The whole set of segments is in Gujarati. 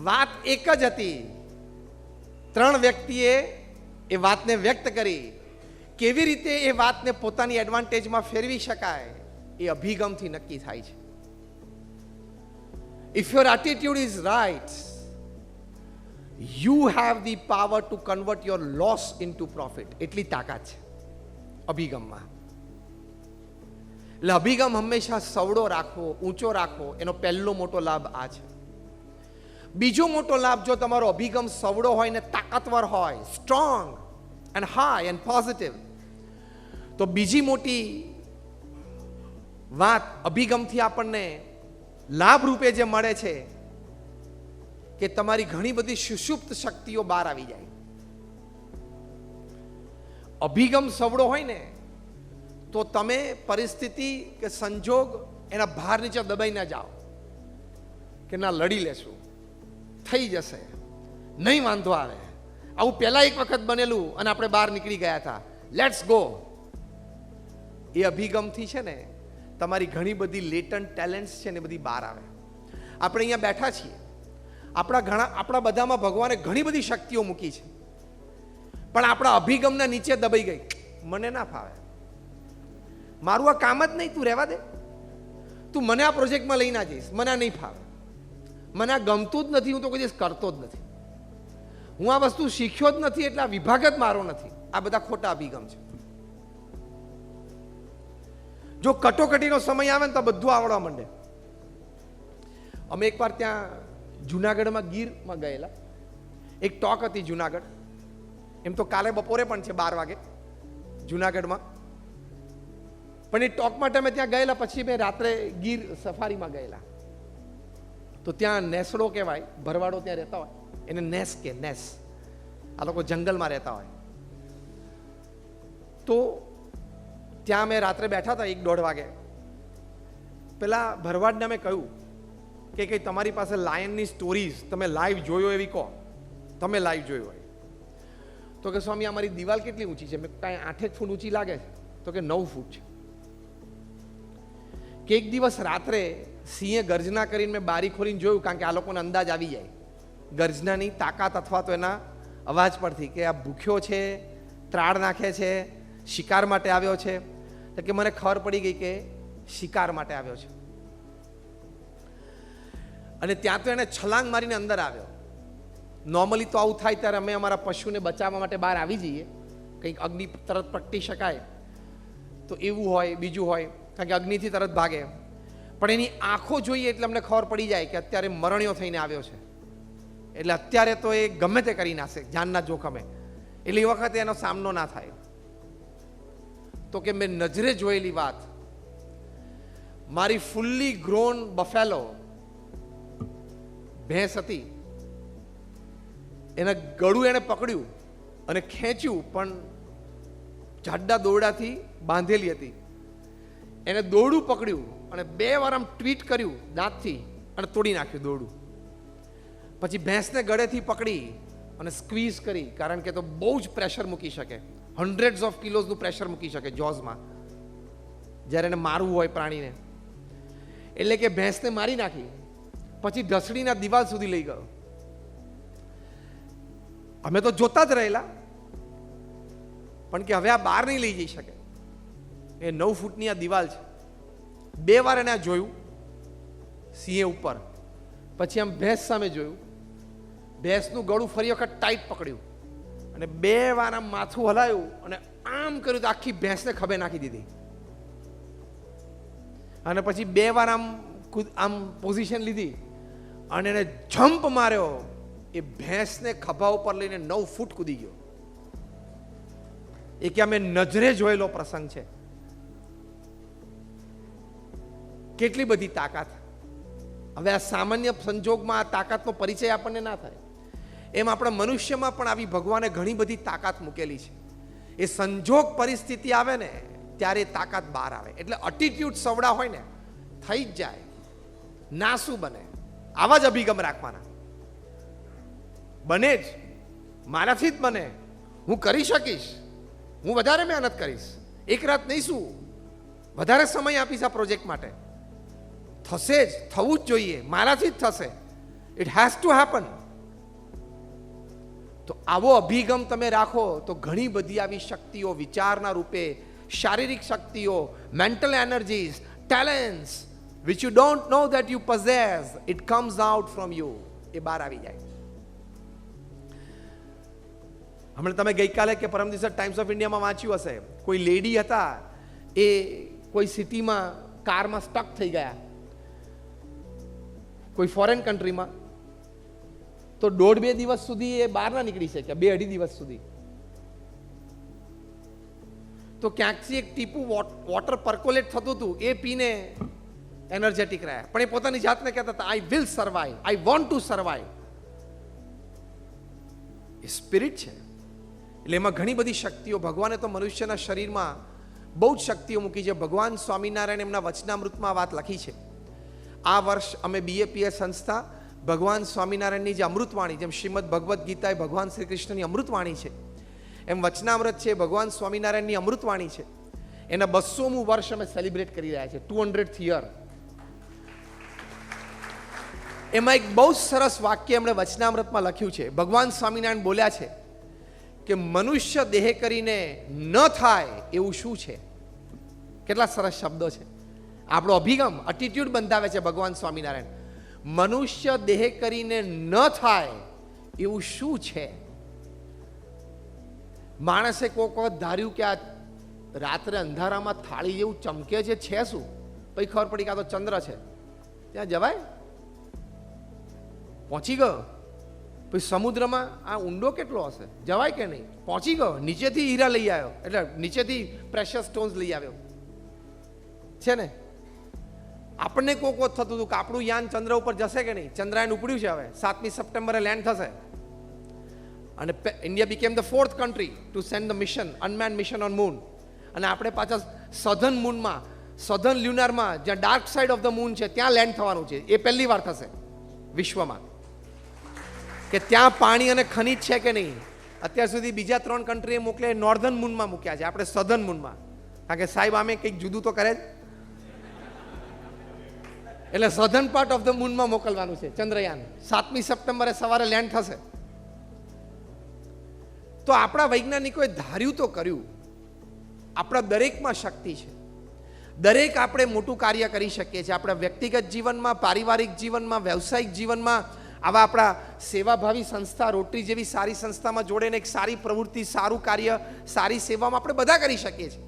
વાત એક જ હતી, ત્રણ વ્યક્તિએ એ વાતને વ્યક્ત કરી. કેવી રીતે એ વાતને પોતાની એડવાન્ટેજમાં ફેરવી શકાય એ અભિગમથી નક્કી થાય છે. If your attitude is right, you have the power to convert your loss into profit. એટલી તાકાત છે અભિગમમાં. એટલે અભિગમ હંમેશા સવડો રાખવો, ઊંચો રાખવો, એનો પહેલો મોટો લાભ આ છે. બીજો મોટો લાભ, જો તમારો અભિગમ સવડો હોય ને તાકાતવર હોય, strong and high and positive, તો બીજી મોટી વાત અભિગમથી આપણને લાભ રૂપે જે મળે છે કે તમારી ઘણી બધી સુષુપ્ત શક્તિઓ બહાર આવી જાય. અભિગમ સવડો હોય ને તો તમે પરિસ્થિતિ કે સંજોગ એના ભાર નીચે દબાઈ ના જાઓ કે ના લડી લેશું, થઈ જશે, નહીં વાંધો આવે. આવું પહેલા એક વખત બનેલું અને આપણે બહાર નીકળી ગયા હતા, લેટ્સ ગો. એ અભિગમથી છે ને તમારી ઘણી બધી લેટન્ટ ટેલેન્ટ્સ છે ને બધી બહાર આવે. આપણે અહીંયા બેઠા છીએ, આપણા બધામાં ભગવાને ઘણી બધી શક્તિઓ મૂકી છે, પણ આપણા અભિગમના નીચે દબાઈ ગઈ. મને ના ફાવે, મારું આ કામ જ નહીં, તું રહેવા દે, તું મને આ પ્રોજેક્ટમાં લઈ ના જઈશ, મને આ નહીં ફાવે, મને આ ગમતું જ નથી, હું તો કોઈ દિવસ કરતો જ નથી, હું આ વસ્તુ શીખ્યો જ નથી, એટલે આ વિભાગ જ મારો નથી. આ બધા ખોટા અભિગમ છે. જો કટોકટીનો સમય આવે ને તો બધું આવડવા માંડે. અમે એકવાર ત્યાં જુનાગઢમાં ગીરમાં ગયેલા, એક ટોક હતી જુનાગઢ. એમ તો કાલે બપોરે પણ છે 12 વાગે જુનાગઢમાં, પણ એ ટોક માટે અમે ત્યાં ગયેલા. પછી મેં રાત્રે ગીર સફારીમાં ગયેલા, તો ત્યાં નેસડો કહેવાય, ભરવાડો ત્યાં રહેતા હોય, એને નેસ કે નેસ. આ લોકો જંગલમાં રહેતા હોય. તો ત્યાં અમે રાત્રે બેઠા હતા 1-1:30 વાગે. પેલા ભરવાડને અમે કહ્યું કે કઈ તમારી પાસે લાયનની સ્ટોરીઝ તમે લાઈવ જોયો એવી કહો, તમે લાઈવ જોયો હોય. તો કે સ્વામી અમારી દિવાલ કેટલી ઊંચી છે? મેં કાંઈ 8 ફૂટ ઊંચી લાગે છે? તો કે 9 ફૂટ છે. કે એક દિવસ રાત્રે સિંહે ગર્જના કરીને મેં બારી ખોલીને જોયું, કારણ કે આ લોકોને અંદાજ આવી જાય ગર્જનાની તાકાત અથવા તો એના અવાજ પરથી કે આ ભૂખ્યો છે, ત્રાડ નાખે છે, શિકાર માટે આવ્યો છે. તો કે મને ખબર પડી ગઈ કે શિકાર માટે આવ્યો છે. અને ત્યાં તો એને છલાંગ મારીને અંદર આવ્યો. નોર્મલી તો આવું થાય ત્યારે અમે અમારા પશુને બચાવવા માટે બહાર આવી જઈએ, કંઈક અગ્નિ તરત પ્રગટી શકાય તો એવું હોય, બીજું હોય, કારણ કે અગ્નિથી તરત ભાગે. પણ એની આંખો જોઈએ એટલે અમને ખબર પડી જાય કે અત્યારે મરણ્યો થઈને આવ્યો છે, એટલે અત્યારે તો એ ગમે તે કરી નાખશે જાનના જોખમે, એટલે એ વખતે એનો સામનો ના થાય. તો કે મેં નજરે જોયેલી વાત, મારી ફુલ્લી ગ્રોન બફેલો ભેંસ હતી, એના ગળું એને પકડ્યું અને ખેંચ્યું, પણ જાડા દોરડાથી બાંધેલી હતી. એને દોરડું પકડ્યું અને 2 વાર આમ ટ્વીટ કર્યું દાંતથી અને તોડી નાખ્યું દોરડું. પછી ભેંસને ગળેથી પકડી અને સ્ક્વીઝ કરી, કારણ કે તો બહુ જ પ્રેશર મૂકી શકે, હન્ડ્રેડ્સ ઓફ કિલોઝનું પ્રેશર મૂકી શકે જોઝમાં જ્યારે એને મારવું હોય પ્રાણીને. એટલે કે ભેંસને મારી નાખી, પછી ઢસડીના દિવાલ સુધી લઈ ગયો. અમે તો જોતા જ રહેલા, પણ કે હવે આ બહાર નહીં લઈ જઈ શકે. એ 9 ફૂટની આ દિવાલ છે. 2 વાર એને જોયું સિંહે ઉપર, પછી આમ ભેંસ સામે જોયું, ભેંસનું ગળું ફરી વખત ટાઈટ પકડ્યું અને 2 વાર આમ માથું હલાયું અને આમ કર્યું તો આખી ભેંસને ખભે નાખી દીધી. અને પછી 2 વાર આમ પોઝિશન લીધી અને એને જમ્પ માર્યો. એ ભેંસને ખભા ઉપર લઈને 9 ફૂટ કૂદી ગયો. એ કે અમે નજરે જોયેલો પ્રસંગ છે. કેટલી બધી તાકાત! હવે આ સામાન્ય સંજોગમાં આ તાકાતનો પરિચય આપણને ના થાય, એમ આપણા મનુષ્યમાં પણ આવી ભગવાને ઘણી બધી તાકાત મૂકેલી છે. એ સંજોગ પરિસ્થિતિ આવે ને ત્યારે તાકાત બહાર આવે. એટલે એટીટ્યુડ સવડા હોય ને થઈ જ જાય, ના શું બને. આવા જ અભિગમ રાખવાના. બને જ, મારાથી જ બને, હું કરી શકીશ, હું વધારે મહેનત કરીશ, એક રાત નહીં શું, વધારે સમય આપીશ આ પ્રોજેક્ટ માટે, થશે જ, થવું જ જોઈએ, મારાથી જ થશે. It has to happen. તો આવો અભિગમ તમે રાખો તો ઘણી બધી આવી શક્તિઓ વિચારના રૂપે, શારીરિક શક્તિઓ, mental energies, talents which you don't know that you possess, it comes out from you. એ બહાર આવી જાય. હમણાં તમે ગઈકાલે કે પરમ દિવસે ટાઈમ્સ ઓફ ઇન્ડિયામાં વાંચ્યું હશે, કોઈ લેડી હતા, એ કોઈ સિટીમાં કારમાં સ્ટક થઈ ગયા, કોઈ ફોરેન કન્ટ્રીમાં, તો 1.5-2 દિવસ સુધી એ બહાર ના નીકળી શક્યા, 2-2.5 દિવસ સુધી. તો ક્યાંકથી એક ટીપું વોટર પર્કોલેટ થતું હતું, એ પીને એનર્જેટિક રહ્યા. પણ એ પોતાની જાતને કહેતા હતા, I will survive, I want to survive. A spirit છે. એટલે એમાં ઘણી બધી શક્તિઓ, ભગવાને તો મનુષ્યના શરીરમાં બહુ જ શક્તિઓ મૂકી છે. ભગવાન સ્વામિનારાયણ એમના વચનામૃતમાં વાત લખી છે. આ વર્ષ અમે BAPS સંસ્થા ભગવાન સ્વામિનારાયણની જે અમૃતવાણી, જેમ શ્રીમદ ભગવદ્ ગીતા એ ભગવાન શ્રી કૃષ્ણની અમૃતવાણી છે, એમ વચનામૃત છે ભગવાન સ્વામિનારાયણની અમૃતવાણી છે. એના 200મું વર્ષ અમે સેલિબ્રેટ કરી રહ્યા છીએ, 200th યર. એમાં એક બહુ સરસ વાક્ય એમણે વચનામૃતમાં લખ્યું છે. ભગવાન સ્વામિનારાયણ બોલ્યા છે કે મનુષ્ય દેહ કરીને ન થાય એવું શું છે. કેટલા સરસ શબ્દો છે. આપણો અભિગમ, એટીટ્યુડ બંધાવે છે ભગવાન સ્વામિનારાયણ. મનુષ્ય દેહ કરીને ન થાય એવું શું છે. માણસે કોઈક વખત ધાર્યું કે આ રાત્રે અંધારામાં થાળી જેવું ચમકે છે શું? પછી ખબર પડી કે આ તો ચંદ્ર છે. ત્યાં જવાય? પહોંચી ગયો. પછી સમુદ્રમાં આ ઊંડો કેટલો હશે, જવાય કે નહીં? પહોંચી ગયો. નીચેથી હીરા લઈ આવ્યો, એટલે નીચેથી પ્રેશિયસ સ્ટોન્સ લઈ આવ્યો છે ને. આપણને કોક વખત થતું હતું કે આપણું યાન ચંદ્ર ઉપર જશે કે નહીં. ચંદ્રયાન ઉપડ્યું છે, હવે 7મી સપ્ટેમ્બરે લેન્ડ થશે. અને India became the 4th country to send the mission, unmanned mission on moon. અને આપણે પાછા સધર્ન મૂનમાં, સધર્ન લ્યુનારમાં, જ્યાં dark side of the moon છે, ત્યાં લેન્ડ થવાનું છે. એ પહેલી વાર થશે વિશ્વમાં કે ત્યાં પાણી અને ખનીજ છે કે નહીં. અત્યાર સુધી બીજા 3 કન્ટ્રીએ મોકલે, નોર્ધન મૂનમાં મૂક્યા છે, આપણે સધર્ન મૂનમાં. કારણ કે સાહેબ આમે કંઈક જુદું તો કરે જ. એટલે સધર્ન પાર્ટ ઓફ ધ મૂનમાં મોકલવાનું છે ચંદ્રયાન. 7મી સપ્ટેમ્બરે સવારે લેન્ડ થશે. તો આપણા વૈજ્ઞાનિકોએ ધાર્યું તો કર્યું. આપણા દરેકમાં શક્તિ છે. દરેક આપણે મોટું કાર્ય કરી શકીએ છીએ. આપણા વ્યક્તિગત જીવનમાં, પારિવારિક જીવનમાં, વ્યવસાયિક જીવનમાં, આવા આપણા સેવાભાવી સંસ્થા, રોટરી જેવી સારી સંસ્થામાં જોડેને એક સારી પ્રવૃત્તિ, સારું કાર્ય, સારી સેવામાં આપણે બધા કરી શકીએ છીએ.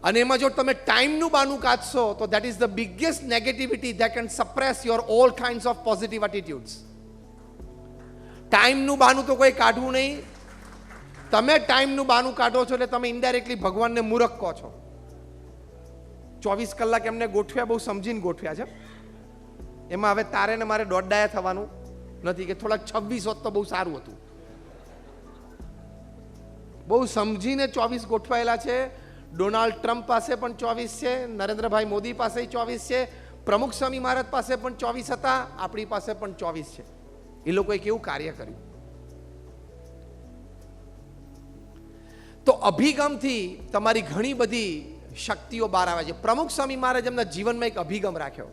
અને એમાં જો તમે ટાઈમનું બાનું કાઢશો તો that is the biggest negativity that can suppress your all kinds of positive attitudes. ટાઈમનું બાનું તો કોઈ કાઢવું નહીં. તમે ટાઈમનું બાનું કાઢો છો એટલે તમે ઇનડાયરેક્ટલી ભગવાનને મૂર્ખ કહો છો. 24 કલાક એમને ગોઠવ્યા, બહુ સમજીને ગોઠવ્યા છે. એમાં હવે તારે ને મારે દોડડાયા થવાનું નથી કે થોડાક 26 હોત તો બહુ સારું હતું. બહુ સમજીને 24 ગોઠવાયેલા છે. ડોનાલ્ડ ટ્રમ્પ પાસે પણ 24 છે, નરેન્દ્રભાઈ મોદી પાસે 24 છે, પ્રમુખ સ્વામી મહારાજ પાસે પણ 24 હતા, આપણી પાસે પણ 24 છે. એ લોકોએ કેવું કાર્ય કર્યું. તો અભિગમથી તમારી ઘણી બધી શક્તિઓ બહાર આવે છે. પ્રમુખ સ્વામી મહારાજ એમના જીવનમાં એક અભિગમ રાખ્યો,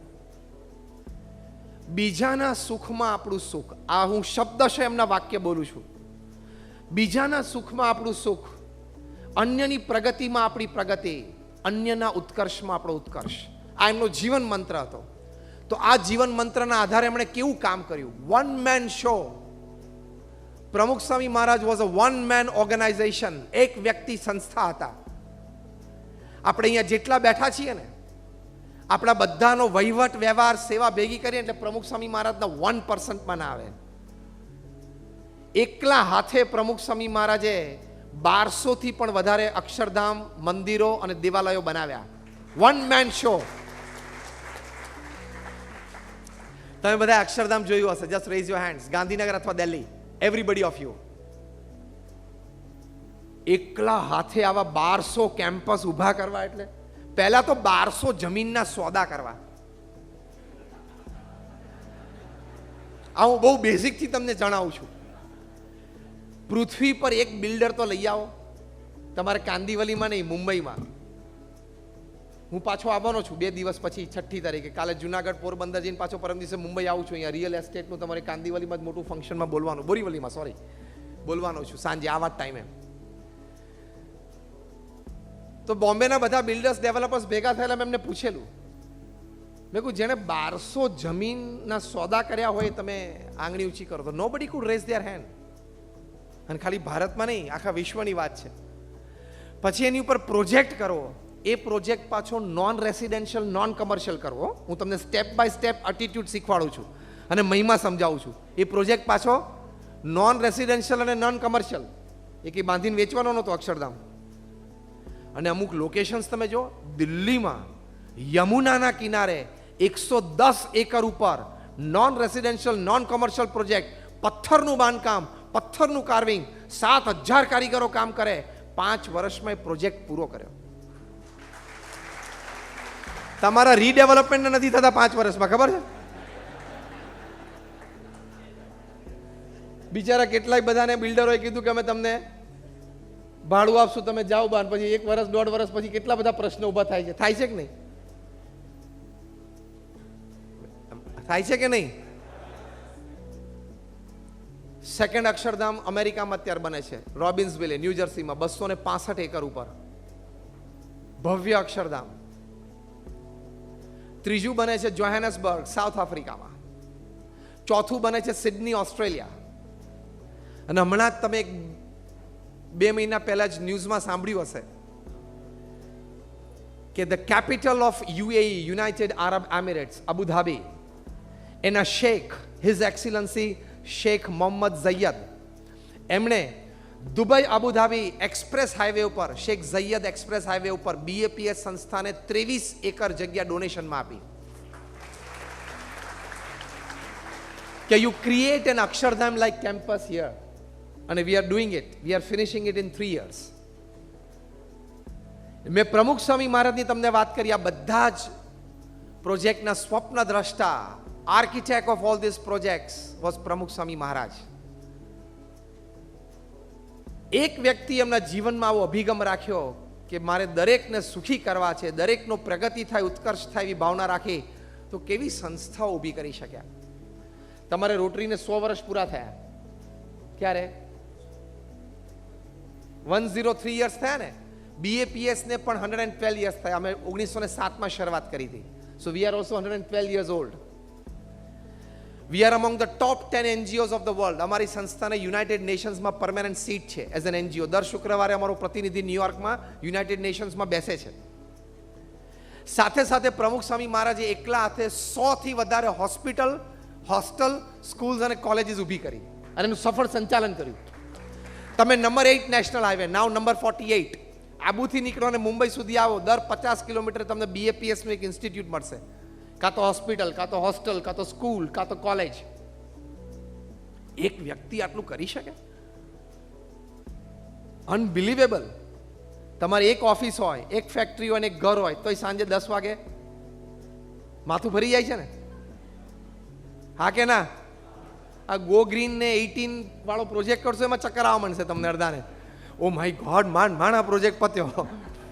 બીજાના સુખમાં આપણું સુખ. આ હું શબ્દશઃ એમના વાક્ય બોલું છું. બીજાના સુખમાં આપણું સુખ, અન્યની પ્રગતિમાં આપણી પ્રગતિ, અન્યના ઉત્કર્ષમાં આપણો ઉત્કર્ષ. આ એમનો જીવન મંત્ર હતો. તો આ જીવન મંત્રના આધારે એમણે કેવું કામ કર્યું. 1 man show. પ્રમુખ સ્વામી મહારાજ વોઝ અ 1 man ઓર્ગેનાઇઝેશન. એક વ્યક્તિ સંસ્થા હતા. આપણે અહીંયા જેટલા બેઠા છીએ ને, આપણા બધાનો વહીવટ, વ્યવહાર, સેવા ભેગી કરીએ એટલે પ્રમુખ સ્વામી મહારાજના 1% ના આવે. એકલા હાથે પ્રમુખ સ્વામી મહારાજે 1200 થી પણ વધારે અક્ષરધામ, મંદિરો અને દેવાલયો બનાવ્યા. 1 man show. તમે બધા અક્ષરધામ જોયું હશે. Just rays your hands. Gandhinagar અથવા દિલ્હી, એવરીબડી ઓફ યુ. એકલા હાથે આવા 1200 કેમ્પસ ઊભા કરવા એટલે પહેલા તો 1200 જમીનના સોદા કરવા. આ હું બહુ બેઝિકથી તમને જણાવું છું. પૃથ્વી પર એક બિલ્ડર તો લઈ આવો. તમારે કાંદીવલીમાં નહીં, મુંબઈમાં. હું પાછો આવવાનો છું 2 દિવસ પછી 6ઠી તારીખે. કાલે જુનાગઢ પોરબંદર જઈને પાછો પરમ દિવસે મુંબઈ આવું છું. અહીંયા રિયલ એસ્ટેટનું તમારે કાંદીવલીમાં જ મોટું ફંક્શનમાં બોલવાનું, બોરીવલીમાં સોરી બોલવાનો છું સાંજે આવા જ ટાઈમે. તો બોમ્બેના બધા બિલ્ડર્સ ડેવલપર્સ ભેગા થયેલા મેં એમને પૂછેલું, મેં કહ્યું જેણે 1200 જમીનના સોદા કર્યા હોય તમે આંગળી ઊંચી કરો તો નો બડી કુડ રેઝ ધેર હેન્ડ. અને ખાલી ભારતમાં નહીં, આખા વિશ્વની વાત છે. પછી એની ઉપર પ્રોજેક્ટ કરવો, એ પ્રોજેક્ટ પાછો નોન રેસિડેન્શિયલ નોન કમર્શિયલ કરવો. હું તમને સ્ટેપ બાય સ્ટેપ એટીટ્યુડ શીખવાડું છું અને મહિમા સમજાવું છું. એ પ્રોજેક્ટ પાછો નોન રેસિડેન્શિયલ અને નોન કમર્શિયલ, એ કંઈ બાંધીને વેચવાનો નહોતો અક્ષરધામ. અને અમુક લોકેશન્સ તમે જો, દિલ્હીમાં યમુનાના કિનારે 110 એકર ઉપર non residential non commercial project, પથ્થરનું બાંધકામ, પથ્થરનું કાર્વિંગ, 7000 કારીગરો કામ કરે. 5 વર્ષમાં એ પ્રોજેક્ટ પૂરો કર્યો. તમારા રીડેવલપમેન્ટ નથી થતા 5 વર્ષમાં, ખબર છે? બિચારા કેટલાય બધાને બિલ્ડરોએ કીધું કે અમે તમને ભાડું આપશું, તમે જાઓ બહાર. પછી 1 વર્ષ 1.5 વર્ષ પછી કેટલા બધા પ્રશ્નો ઊભા થાય છે. થાય છે કે નહીં? થાય છે કે નહીં? સેકન્ડ અક્ષરધામ અમેરિકામાં અત્યારે બને છે, રોબિન્સવિલે, ન્યૂ જર્સીમાં, 265 એકર ઉપર ભવ્ય અક્ષરધામ. ત્રીજું બને છે જોહાનસબર્ગ, સાઉથ આફ્રિકામાં. ચોથું બને છે સિડની, ઓસ્ટ્રેલિયા. અને હમણાં જ તમે 2 મહિના પહેલા જ ન્યૂઝમાં સાંભળ્યું હશે કે the capital of UAE, United Arab Emirates, Abu Dhabi, એના sheikh his excellency Sheikh Mohammed Zayed, એમણે દુબઈ અબુધાબી એક્સપ્રેસ હાઈવે ઉપર, શેખ ઝૈયદ એક્સપ્રેસ હાઈવે ઉપર BAPS સંસ્થાને 23 એકર જગ્યા ડોનેશનમાં આપી કે you create an Akshardham like campus here. અને we are doing it, we are finishing it in 3 years. મેં પ્રમુખ સ્વામી મહારાજની તમને વાત કરી. આ બધા જ પ્રોજેક્ટના સ્વપ્ન દ્રષ્ટા, architect of all these projects was Pramukh Swami મહારાજ. એક વ્યક્તિ એમના જીવનમાં આવો અભિગમ રાખ્યો કે મારે દરેકને સુખી કરવા છે, દરેકનો પ્રગતિ થાય, ઉત્કર્ષ થાય એવી ભાવના રાખી, તો કેવી સંસ્થાઓ ઊભી કરી શક્યા. તમારે રોટરીને 100 વર્ષ પૂરા થયા. ક્યારે? 103 years થયા ને. BAPS ને પણ 112 years થયા. અમે 1907માં શરૂઆત કરી હતી. So we are also 112 years old. We are among the top 10 NGOs of the world. અમારી સંસ્થાને યુનાઇટેડ નેશન્સમાં પરમેનન્ટ સીટ છે એઝ એન NGO. દર શુક્રવારે અમારો પ્રતિનિધિ ન્યુયોર્કમાં યુનાઇટેડ નેશન્સમાં બેસે છે. સાથે સાથે પ્રમુખ સ્વામી મહારાજે એકલા હાથે 100 થી વધારે હોસ્પિટલ, હોસ્ટેલ, સ્કૂલ્સ અને કોલેજીસ ઊભી કરી અને એનું સફળ સંચાલન કર્યું. તમે નંબર 8 નેશનલ હાઈવે, નાવ નંબર 48, આબુથી નીકળો અને મુંબઈ સુધી આવો, દર 50 કિલોમીટર તમને BAPSનું એક ઇન્સ્ટિટ્યૂટ મળશે. કાં તો હોસ્પિટલ, કાં તો હોસ્ટેલ, કાં તો સ્કૂલ, કાં તો કોલેજ. એક વ્યક્તિ આટલું કરી શકે? અનબિલીવેબલ. તમારી એક ઓફિસ હોય, એક ફેક્ટરી હોય, એક ઘર હોય, તોય સાંજે 10 વાગે માથું ભરી જાય છે ને? હા કે ના? આ ગો ગ્રીન ને 18 વાળો પ્રોજેક્ટ કરશો, એમાં ચક્કર આવવા માંડશે તમને અડધાને. ઓ માય ગોડ, માંડ આ પ્રોજેક્ટ પત્યો.